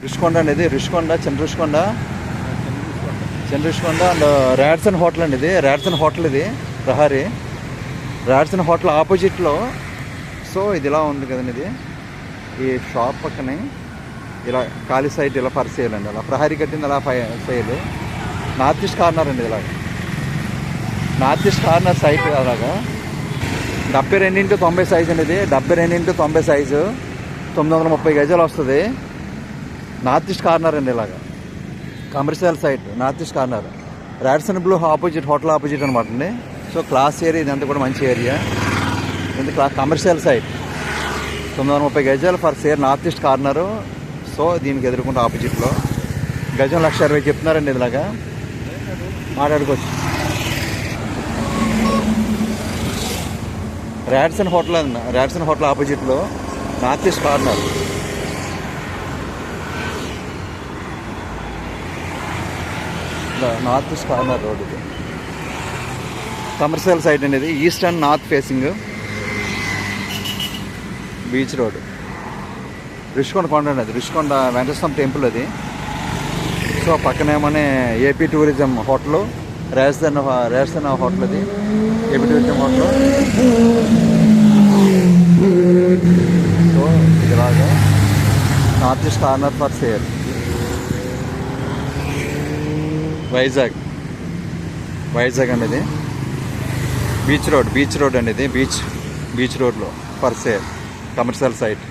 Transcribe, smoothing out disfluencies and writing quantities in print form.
రుషికొండ అనేది చిన్న Rushikonda and రాడ్సన్ hotel అండి. ఇది రాడ్సన్ హోటల్, ఇది ప్రహారీ రాడ్సన్ హోటల్ ఆపోజిట్లో. సో ఇది ఇలా ఉంది కదండి. ఇది ఈ షాప్ పక్కనే ఇలా ఖాళీ సైట్ ఇలా ఫర్ సేల్ అండి. అలా ప్రహారీ కట్టింది అలా సేల్. నార్త్ ఈస్ట్ కార్నర్ అండి. ఇలాగ నార్త్ ఈస్ట్ కార్నర్ సైట్ అలాగా 72x90 సైజు అండి. ఇది 72x90 సైజు 930 గజాలు వస్తుంది. నార్త్ ఈస్ట్ కార్నర్ అండి. ఇలాగా commercial site north east corner Radisson Blu opposite, hotel opposite అనమాట అండి. సో క్లాస్ ఏరియా ఇదంతా కూడా మంచి ఏరియా. ఇది కమర్షియల్ సైట్ 930 గజాలు for sale north east corner. So దీనికి ఎదుర్కొంటే ఆపోజిట్లో గజం 1,60,000 చెప్తున్నారండి. ఇలాగా మాట్లాడుకోవచ్చు. రాడ్సన్ హోటల్ ఆపోజిట్లో north east corner. North east corner road ఇది కమర్షియల్ సైట్ అనేది. East and north facing beach road. Rushikonda కొండ అండి. అది రుషికొండ వెంకటేశ్వర టెంపుల్ అది. సో పక్కనేమోనే ఏపీ టూరిజం హోటల్, రాజధాని హోటల్. అది ఏపీ టూరిజం హోటల్. సో ఇలాగా north east corner for sale. Vizag అండి. ఇది బీచ్ రోడ్ అండి. ఇది బీచ్ రోడ్లో ఫర్ సేల్ కమర్షియల్ సైట్.